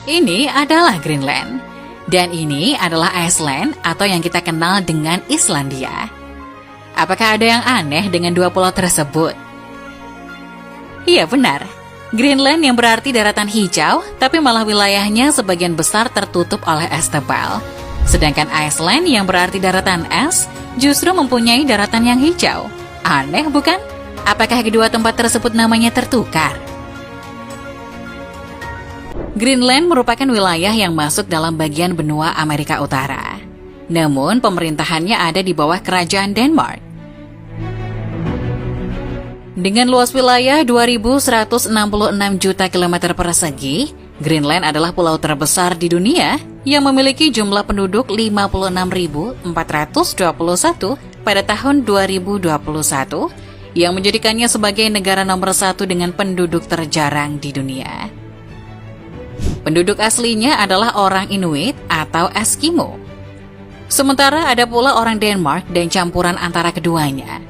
Ini adalah Greenland. Dan ini adalah Iceland atau yang kita kenal dengan Islandia. Apakah ada yang aneh dengan dua pulau tersebut? Iya benar, Greenland yang berarti daratan hijau, tapi malah wilayahnya sebagian besar tertutup oleh es tebal. Sedangkan Iceland yang berarti daratan es, justru mempunyai daratan yang hijau. Aneh bukan? Apakah kedua tempat tersebut namanya tertukar? Greenland merupakan wilayah yang masuk dalam bagian benua Amerika Utara. Namun, pemerintahannya ada di bawah kerajaan Denmark. Dengan luas wilayah 2.166 juta kilometer persegi, Greenland adalah pulau terbesar di dunia yang memiliki jumlah penduduk 56.421 pada tahun 2021, yang menjadikannya sebagai negara nomor 1 dengan penduduk terjarang di dunia. Penduduk aslinya adalah orang Inuit atau Eskimo. Sementara ada pula orang Denmark dan campuran antara keduanya.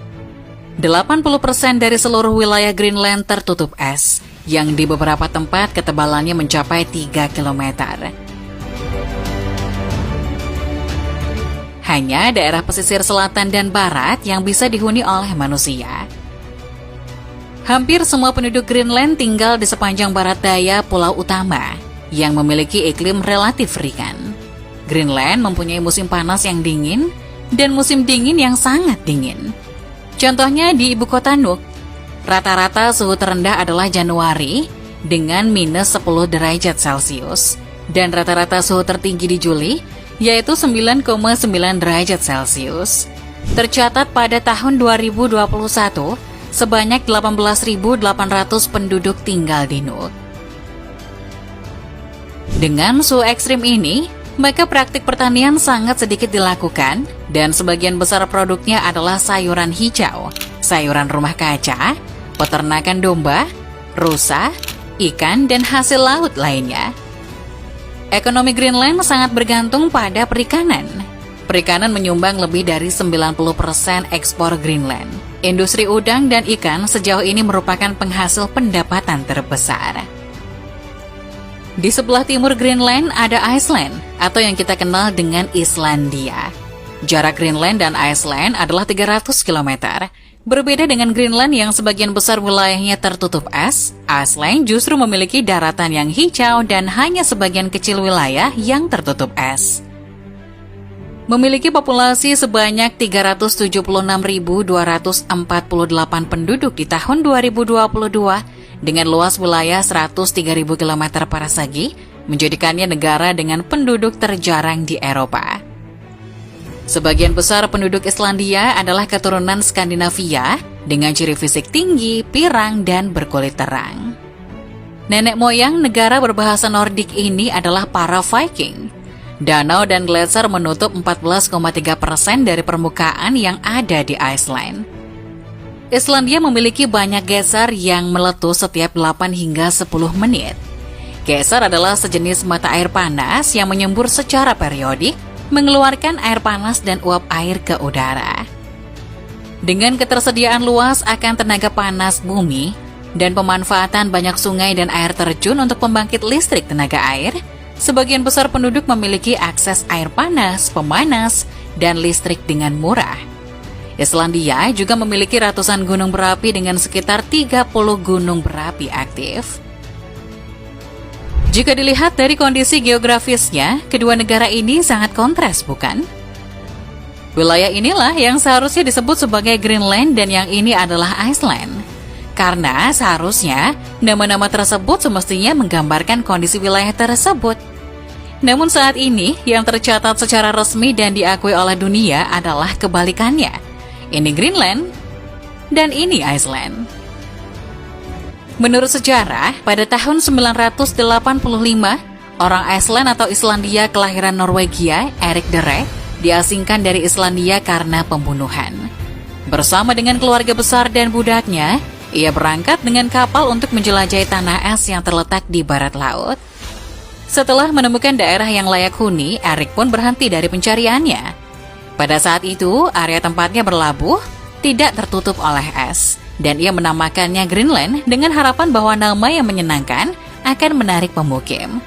80% dari seluruh wilayah Greenland tertutup es, yang di beberapa tempat ketebalannya mencapai 3 km. Hanya daerah pesisir selatan dan barat yang bisa dihuni oleh manusia. Hampir semua penduduk Greenland tinggal di sepanjang barat daya pulau utama, yang memiliki iklim relatif ringan. Greenland mempunyai musim panas yang dingin dan musim dingin yang sangat dingin. Contohnya di ibu kota Nuuk, rata-rata suhu terendah adalah Januari dengan minus 10 derajat Celcius, dan rata-rata suhu tertinggi di Juli yaitu 9,9 derajat Celcius. Tercatat pada tahun 2021, sebanyak 18.800 penduduk tinggal di Nuuk. Dengan suhu ekstrim ini, maka praktik pertanian sangat sedikit dilakukan dan sebagian besar produknya adalah sayuran hijau, sayuran rumah kaca, peternakan domba, rusa, ikan, dan hasil laut lainnya. Ekonomi Greenland sangat bergantung pada perikanan. Perikanan menyumbang lebih dari 90% ekspor Greenland. Industri udang dan ikan sejauh ini merupakan penghasil pendapatan terbesar. Di sebelah timur Greenland ada Iceland, atau yang kita kenal dengan Islandia. Jarak Greenland dan Iceland adalah 300 km. Berbeda dengan Greenland yang sebagian besar wilayahnya tertutup es, Iceland justru memiliki daratan yang hijau dan hanya sebagian kecil wilayah yang tertutup es. Memiliki populasi sebanyak 376.248 penduduk di tahun 2022, dengan luas wilayah 103.000 km persegi, menjadikannya negara dengan penduduk terjarang di Eropa. Sebagian besar penduduk Islandia adalah keturunan Skandinavia dengan ciri fisik tinggi, pirang, dan berkulit terang. Nenek moyang negara berbahasa Nordik ini adalah para Viking. Danau dan gletser menutup 14,3% dari permukaan yang ada di Iceland. Islandia memiliki banyak geyser yang meletus setiap 8 hingga 10 menit. Geyser adalah sejenis mata air panas yang menyembur secara periodik, mengeluarkan air panas dan uap air ke udara. Dengan ketersediaan luas akan tenaga panas bumi dan pemanfaatan banyak sungai dan air terjun untuk pembangkit listrik tenaga air, sebagian besar penduduk memiliki akses air panas, pemanas, dan listrik dengan murah. Islandia juga memiliki ratusan gunung berapi dengan sekitar 30 gunung berapi aktif. Jika dilihat dari kondisi geografisnya, kedua negara ini sangat kontras, bukan? Wilayah inilah yang seharusnya disebut sebagai Greenland dan yang ini adalah Iceland. Karena seharusnya nama-nama tersebut semestinya menggambarkan kondisi wilayah tersebut. Namun saat ini yang tercatat secara resmi dan diakui oleh dunia adalah kebalikannya. Ini Greenland, dan ini Iceland. Menurut sejarah, pada tahun 985, orang Iceland atau Islandia kelahiran Norwegia, Erik the Red, diasingkan dari Islandia karena pembunuhan. Bersama dengan keluarga besar dan budaknya, ia berangkat dengan kapal untuk menjelajahi tanah es yang terletak di barat laut. Setelah menemukan daerah yang layak huni, Erik pun berhenti dari pencariannya. Pada saat itu, area tempatnya berlabuh tidak tertutup oleh es, dan ia menamakannya Greenland dengan harapan bahwa nama yang menyenangkan akan menarik pemukim.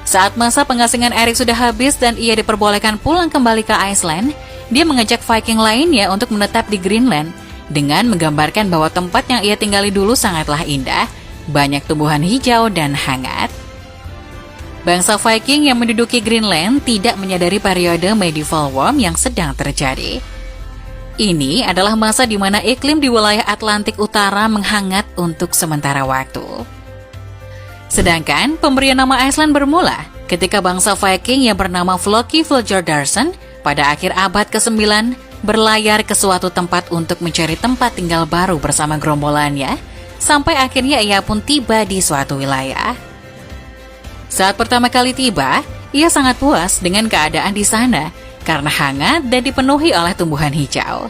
Saat masa pengasingan Erik sudah habis dan ia diperbolehkan pulang kembali ke Iceland, dia mengajak Viking lainnya untuk menetap di Greenland dengan menggambarkan bahwa tempat yang ia tinggali dulu sangatlah indah, banyak tumbuhan hijau dan hangat. Bangsa Viking yang menduduki Greenland tidak menyadari periode medieval warm yang sedang terjadi. Ini adalah masa di mana iklim di wilayah Atlantik Utara menghangat untuk sementara waktu. Sedangkan pemberian nama Iceland bermula ketika bangsa Viking yang bernama Floki Fjordarson pada akhir abad ke-9 berlayar ke suatu tempat untuk mencari tempat tinggal baru bersama gerombolannya, sampai akhirnya ia pun tiba di suatu wilayah. Saat pertama kali tiba, ia sangat puas dengan keadaan di sana karena hangat dan dipenuhi oleh tumbuhan hijau.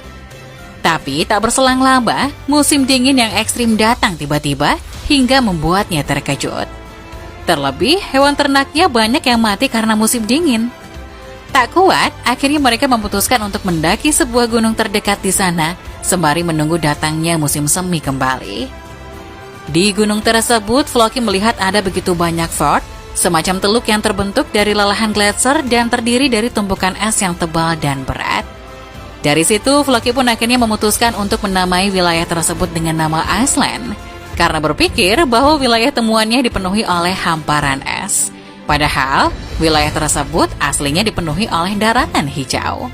Tapi tak berselang lama, musim dingin yang ekstrim datang tiba-tiba hingga membuatnya terkejut. Terlebih, hewan ternaknya banyak yang mati karena musim dingin. Tak kuat, akhirnya mereka memutuskan untuk mendaki sebuah gunung terdekat di sana, sembari menunggu datangnya musim semi kembali. Di gunung tersebut, Floki melihat ada begitu banyak fjord, semacam teluk yang terbentuk dari lelahan gletser dan terdiri dari tumpukan es yang tebal dan berat. Dari situ, Floki pun akhirnya memutuskan untuk menamai wilayah tersebut dengan nama Iceland, karena berpikir bahwa wilayah temuannya dipenuhi oleh hamparan es. Padahal, wilayah tersebut aslinya dipenuhi oleh daratan hijau.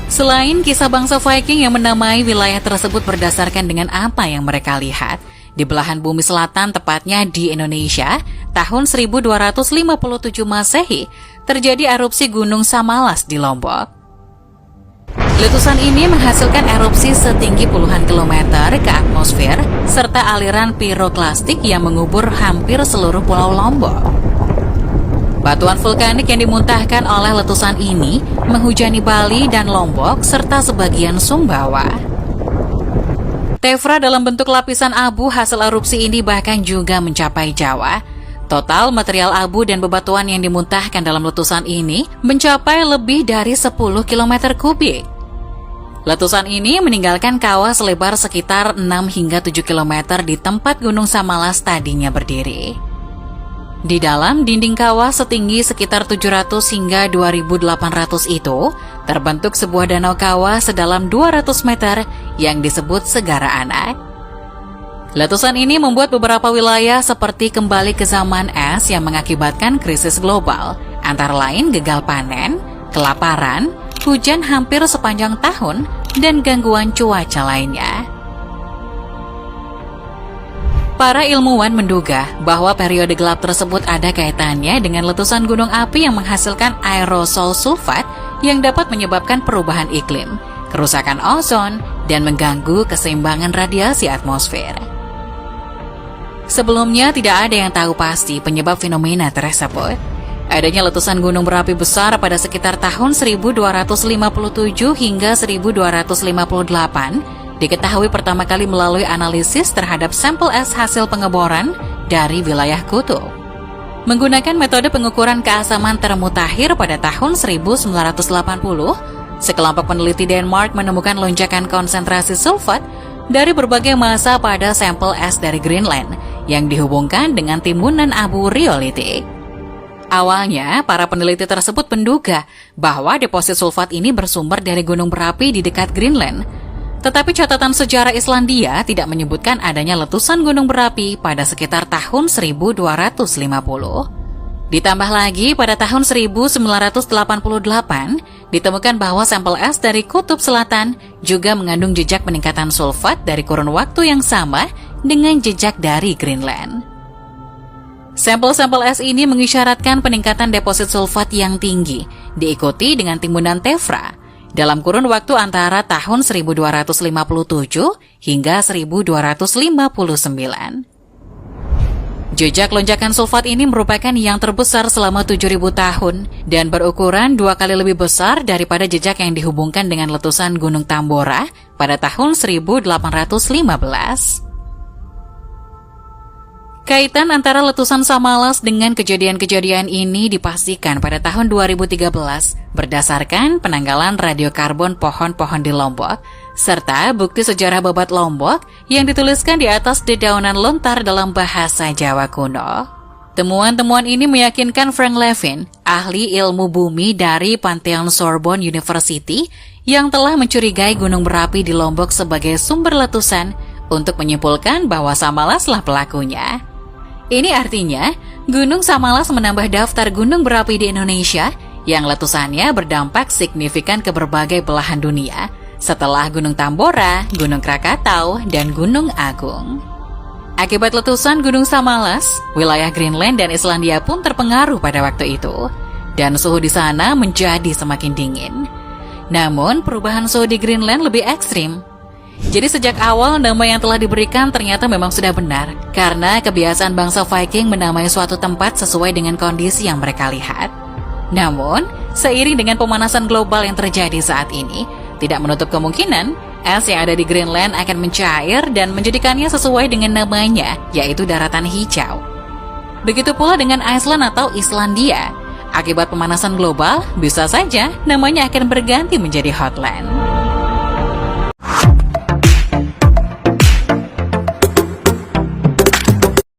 Selain kisah bangsa Viking yang menamai wilayah tersebut berdasarkan dengan apa yang mereka lihat, di belahan bumi selatan, tepatnya di Indonesia, tahun 1257 Masehi, terjadi erupsi Gunung Samalas di Lombok. Letusan ini menghasilkan erupsi setinggi puluhan kilometer ke atmosfer, serta aliran piroklastik yang mengubur hampir seluruh pulau Lombok. Batuan vulkanik yang dimuntahkan oleh letusan ini menghujani Bali dan Lombok, serta sebagian Sumbawa. Tefra dalam bentuk lapisan abu hasil erupsi ini bahkan juga mencapai Jawa. Total material abu dan bebatuan yang dimuntahkan dalam letusan ini mencapai lebih dari 10 km kubik. Letusan ini meninggalkan kawah selebar sekitar 6 hingga 7 km di tempat Gunung Samalas tadinya berdiri. Di dalam dinding kawah setinggi sekitar 700 hingga 2800 itu, terbentuk sebuah danau kawah sedalam 200 meter yang disebut Segara Anak. Letusan ini membuat beberapa wilayah seperti kembali ke zaman es yang mengakibatkan krisis global, antara lain gagal panen, kelaparan, hujan hampir sepanjang tahun, dan gangguan cuaca lainnya. Para ilmuwan menduga bahwa periode gelap tersebut ada kaitannya dengan letusan gunung api yang menghasilkan aerosol sulfat yang dapat menyebabkan perubahan iklim, kerusakan ozon, dan mengganggu keseimbangan radiasi atmosfer. Sebelumnya tidak ada yang tahu pasti penyebab fenomena tersebut. Adanya letusan gunung berapi besar pada sekitar tahun 1257 hingga 1258 diketahui pertama kali melalui analisis terhadap sampel es hasil pengeboran dari wilayah kutub. Menggunakan metode pengukuran keasaman termutakhir pada tahun 1980, sekelompok peneliti Denmark menemukan lonjakan konsentrasi sulfat dari berbagai masa pada sampel es dari Greenland yang dihubungkan dengan timbunan abu riolitik. Awalnya, para peneliti tersebut menduga bahwa deposit sulfat ini bersumber dari gunung berapi di dekat Greenland. Tetapi catatan sejarah Islandia tidak menyebutkan adanya letusan gunung berapi pada sekitar tahun 1250. Ditambah lagi, pada tahun 1988, ditemukan bahwa sampel es dari Kutub Selatan juga mengandung jejak peningkatan sulfat dari kurun waktu yang sama dengan jejak dari Greenland. Sampel-sampel es ini mengisyaratkan peningkatan deposit sulfat yang tinggi, diikuti dengan timbunan tefra, dalam kurun waktu antara tahun 1257 hingga 1259. Jejak lonjakan sulfat ini merupakan yang terbesar selama 7.000 tahun dan berukuran 2 kali lebih besar daripada jejak yang dihubungkan dengan letusan Gunung Tambora pada tahun 1815. Kaitan antara letusan Samalas dengan kejadian-kejadian ini dipastikan pada tahun 2013 berdasarkan penanggalan radiokarbon pohon-pohon di Lombok, serta bukti sejarah babat Lombok yang dituliskan di atas dedaunan lontar dalam bahasa Jawa kuno. Temuan-temuan ini meyakinkan Frank Levin, ahli ilmu bumi dari Pantheon Sorbonne University, yang telah mencurigai gunung berapi di Lombok sebagai sumber letusan untuk menyimpulkan bahwa Samalaslah pelakunya. Ini artinya, Gunung Samalas menambah daftar gunung berapi di Indonesia yang letusannya berdampak signifikan ke berbagai belahan dunia, setelah Gunung Tambora, Gunung Krakatau, dan Gunung Agung. Akibat letusan Gunung Samalas, wilayah Greenland dan Islandia pun terpengaruh pada waktu itu, dan suhu di sana menjadi semakin dingin. Namun, perubahan suhu di Greenland lebih ekstrim. Jadi sejak awal nama yang telah diberikan ternyata memang sudah benar, karena kebiasaan bangsa Viking menamai suatu tempat sesuai dengan kondisi yang mereka lihat. Namun, seiring dengan pemanasan global yang terjadi saat ini, tidak menutup kemungkinan es yang ada di Greenland akan mencair dan menjadikannya sesuai dengan namanya, yaitu daratan hijau. Begitu pula dengan Iceland atau Islandia. Akibat pemanasan global, bisa saja namanya akan berganti menjadi Hotland.